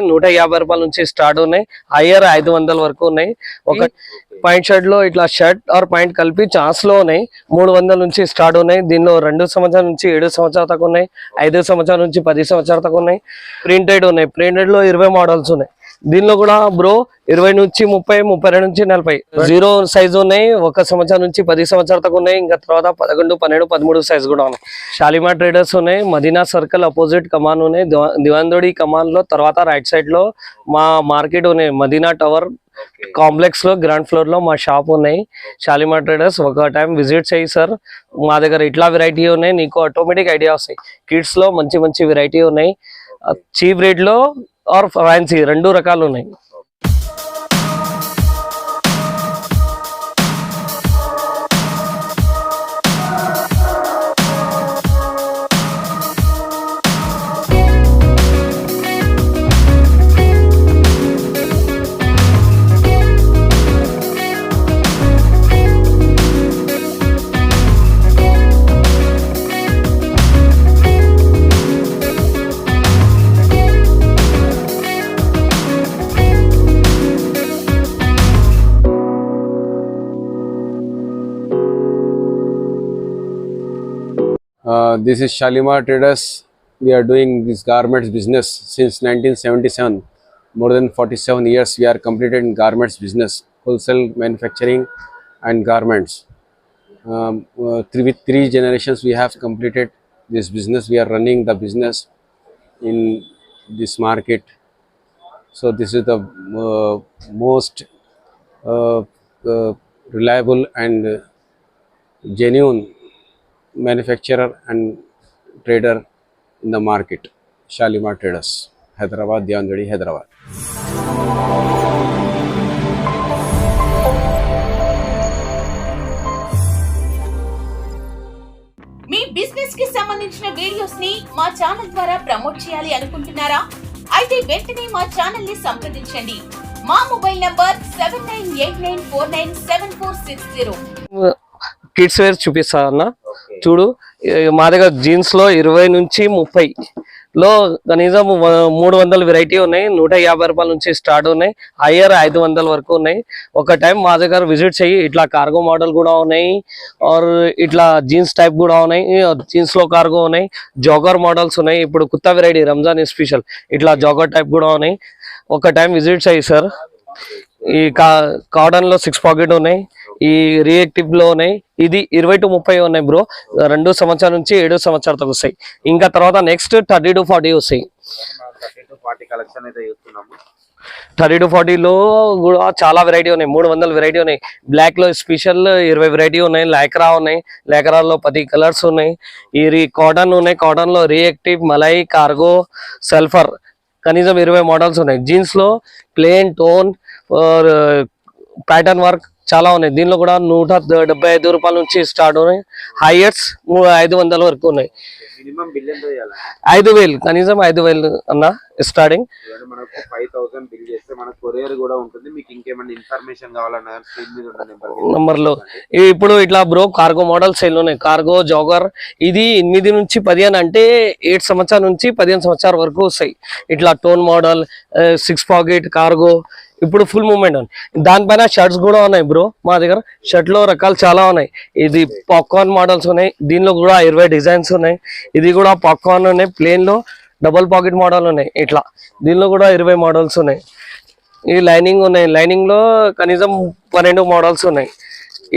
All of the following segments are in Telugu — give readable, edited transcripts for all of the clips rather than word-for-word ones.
150 రూపాయల నుంచి స్టార్ట్ ఉన్నాయి. హైయర్ 500 వరకు ఉన్నాయి. ఒక పాయింట్ షర్ట్ లో ఇట్లా షర్ట్ ఆర్ పాయింట్ కలిపి ఛాన్స్ లో ఉన్నాయి. 300 నుంచి స్టార్ట్ ఉన్నాయి. దీనిలో 2 సంవత్సరాల నుంచి 7 సంవత్సరాల దాకా ఉన్నాయి. 5 సంవత్సరాల నుంచి 10 సంవత్సరాల దాకా ఉన్నాయి. ప్రింటెడ్ ఉన్నాయి. ప్రింటెడ్ లో 20 మోడల్స్ ఉన్నాయి. దీనిలో కూడా బ్రో 20 నుంచి 30, 32 నుంచి 40 జీరో సైజు ఉన్నాయి. 1 సంవత్సరం నుంచి 10 సంవత్సరాల దాకా ఉన్నాయి. ఇంకా తర్వాత 11, 12, 13 సైజు కూడా ఉన్నాయి. షాలిమార్ ట్రేడర్స్ ఉన్నాయి. మదీనా సర్కిల్ అపోజిట్ కమాన్ ఉన్నాయి. దివాందోడి కమాన్ లో తర్వాత రైట్ సైడ్ లో మా మార్కెట్ ఉన్నాయి. మదీనా టవర్ కాంప్లెక్స్ లో గ్రౌండ్ ఫ్లోర్ లో మా షాప్ ఉన్నాయి. షాలిమార్ ట్రేడర్స్ ఒక టైం విజిట్ చేయి సార్. మా దగ్గర ఇట్లా వెరైటీ ఉన్నాయి. నీకు ఆటోమేటిక్ ఐడియా వస్తాయి. కిడ్స్ లో మంచి మంచి వెరైటీ ఉన్నాయి. చీప్ రేట్ లో ఆర్ ఫ్యాన్సీ 2 రకాలు ఉన్నాయి. This is Shalimar Traders. We are doing this garments business since 1977. More than 47 years we are completed in garments business, wholesale manufacturing and garments. With 3 generations we have completed this business. We are running the business in this market. So this is the most reliable and genuine manufacturer and trader in the market. Shalimar Traders, Hyderabad, Diandadi, Hyderabad. Me business కి సంబంధించిన వీడియోస్ ని మా ఛానల్ ద్వారా ప్రమోట్ చేయాలి అనుకుంటున్నారా? అయితే వెంటనే మా ఛానల్ ని సంప్రదించండి. మా మొబైల్ నంబర్ 7989497460. కిడ్స్ వేర్ చూపిస్తా అన్న. చూడు, మా దగ్గర జీన్స్ లో 20 నుంచి 30 లో కనీసం 300 వెరైటీ ఉన్నాయి. 150 రూపాయల నుంచి స్టార్ట్ ఉన్నాయి. హైయర్ 500 వరకు ఉన్నాయి. ఒక టైం మా దగ్గర విజిట్ చెయ్యి. ఇట్లా కార్గో మోడల్ కూడా ఉన్నాయి. ఆర్ ఇట్లా జీన్స్ టైప్ కూడా ఉన్నాయి. జీన్స్ లో కార్గో ఉన్నాయి. జాగర్ మోడల్స్ ఉన్నాయి. ఇప్పుడు కొత్త వెరైటీ రంజాన్ స్పెషల్ ఇట్లా జాగర్ టైప్ కూడా ఉన్నాయి. ఒక టైం విజిట్ చెయ్యి సార్. ఈ కాటన్ లో 6 పాకెట్ ఉన్నాయి. ఈ రియాక్టివ్ లో ఉన్నాయి. ఇది 20 to 30 ఉన్నాయి బ్రో. 2 సంవత్సరాల నుంచి 7 సంవత్సరాల దాకా వస్తాయి. ఇంకా తర్వాత నెక్స్ట్ 30 to 40 వస్తాయి. 30 to 40 లో కూడా చాలా వెరైటీ ఉన్నాయి. 300 వెరైటీ ఉన్నాయి. బ్లాక్ లో స్పెషల్ 20 వెరైటీ ఉన్నాయి. లైక్రా ఉన్నాయి. లైక్రాలో 10 కలర్స్ ఉన్నాయి. ఈ కాటన్ ఉన్నాయి. కాటన్ లో రియాక్టివ్, మలై, కార్గో, సల్ఫర్ కనీసం 20 మోడల్స్ ఉన్నాయి. జీన్స్ లో ప్లేన్, టోన్, ప్యాటర్న్ వర్క్ చాలా ఉన్నాయి. దీనిలో కూడా 175 రూపాయల నుంచి స్టార్ట్ ఉన్నాయి. హైయర్స్ 500 వరకు ఉన్నాయి. 5,000 కనీసం 5,000 అన్న స్టార్టింగ్. మనకు 5,000 బిల్ చేస్తే మన కొరియర్ కూడా ఉంటుంది. మీకు ఇంకేమైనా ఇన్ఫర్మేషన్ కావాలన్నా స్క్రీన్ మీద ఉన్న నంబర్ లో ఇప్పుడు ఇట్లా బ్రో కార్గో మోడల్ సేల్ ఉన్నాయి. కార్గో జాగర్ ఇది 8 నుంచి 15 అంటే 8 సంవత్సరాల నుంచి 15 సంవత్సరాల వరకు వస్తాయి. ఇట్లా టోన్ మోడల్, 6 పాకెట్ కార్గో ఇప్పుడు ఫుల్ మూవ్మెంట్ ఉంది. దానిపైన షర్ట్స్ కూడా ఉన్నాయి బ్రో. మా దగ్గర షర్ట్ లో రకాలు చాలా ఉన్నాయి. ఇది పాప్కార్న్ మోడల్స్ ఉన్నాయి. దీనిలో కూడా 20 డిజైన్స్ ఉన్నాయి. ఇది కూడా పాప్కార్న్ ఉన్నాయి. ప్లేన్ లో డబుల్ పాకెట్ మోడల్ ఉన్నాయి. ఇట్లా దీనిలో కూడా 20 మోడల్స్ ఉన్నాయి. ఈ లైనింగ్ ఉన్నాయి. లైనింగ్ లో కనీసం 12 మోడల్స్ ఉన్నాయి.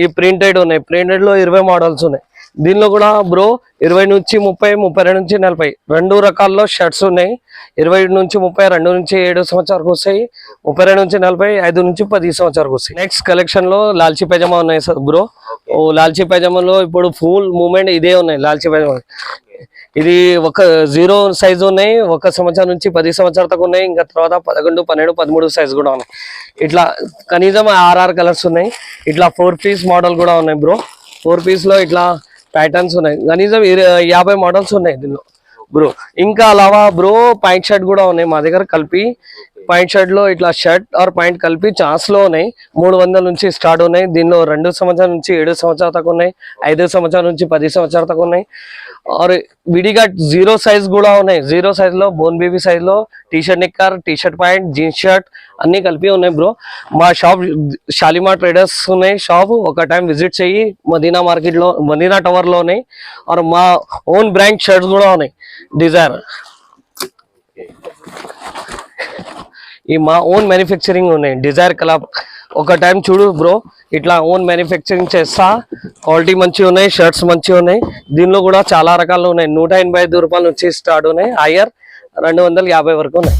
ఈ ప్రింటెడ్ ఉన్నాయి. ప్రింటెడ్ లో 20 మోడల్స్ ఉన్నాయి. దీనిలో కూడా బ్రో 20 నుంచి 30, 32 నుంచి 40 2 రకాల్లో షర్ట్స్ ఉన్నాయి. 20 నుంచి 30, 2 నుంచి 7 సంవత్సరాలకు వస్తాయి. 32 నుంచి 40, 5 నుంచి 10 సంవత్సరాలకు వస్తాయి. నెక్స్ట్ కలెక్షన్ లో లాల్చీ పైజామా ఉన్నాయి సార్ బ్రో. లాల్చీ పైజామాలో ఇప్పుడు ఫుల్ మూవ్మెంట్ ఇదే ఉన్నాయి. లాల్చీ పైజామా ఇది 0 సైజు ఉన్నాయి. 1 సంవత్సరం నుంచి 10 సంవత్సరాల దాకా ఉన్నాయి. ఇంకా తర్వాత 11, 12, 13 సైజు కూడా ఉన్నాయి. ఇట్లా కనీసం 6 కలర్స్ ఉన్నాయి. ఇట్లా 4 పీస్ మోడల్ కూడా ఉన్నాయి బ్రో. 4 పీస్ లో ఇట్లా ప్యాటర్న్స్ ఉన్నాయి. కనీసం 50 మోడల్స్ ఉన్నాయి దీనిలో బ్రో. ఇంకా అలావా బ్రో పాయింట్ షర్ట్ కూడా ఉన్నాయి మా దగ్గర కలిపి. పాయింట్ షర్ట్ లో ఇట్లా షర్ట్ ఆర్ పాయింట్ కలిపి ఛాన్స్ లో ఉన్నాయి. 300 నుంచి స్టార్ట్ ఉన్నాయి. దీనిలో 2 సంవత్సరాల నుంచి 7 సంవత్సరాల దాకా ఉన్నాయి. 5 సంవత్సరాల నుంచి 10 సంవత్సరాల దాకా ఉన్నాయి. और విడిగా జీరో సైజ్ కూడా ఉన్నాయి. జీరో సైజ్ లో బోన్ బేబీ సైజ్ లో T shirt nicker, T shirt pant, jeans shirt అన్ని కలిపి ఉన్నాయి బ్రో. మా షాప్ షాలిమార్ ట్రేడర్స్ ఉన్నాయి షాప్. ఒక టైం విజిట్ చెయ్యి. మదీనా మార్కెట్ లో, మదీనా టవర్ లో ఉన్నాయి. और మా ఓన్ బ్రాండ్ షర్ట్స్ కూడా ఉన్నాయి. డిజైర్ ఈ మా ఓన్ మ్యానుఫ్యాక్చరింగ్ ఉన్నాయి. డిజైర్ క్లబ్ ఒక టైం చూడు బ్రో, ఇట్లా ఓన్ మ్యానుఫ్యాక్చరింగ్ చేస్తా. క్వాలిటీ మంచిగా ఉన్నాయి, షర్ట్స్ మంచిగా ఉన్నాయి. దీనిలో కూడా చాలా రకాలు ఉన్నాయి. 185 రూపాయల నుంచి స్టార్ట్ ఉన్నాయి. హైయర్ 250 వరకు ఉన్నాయి.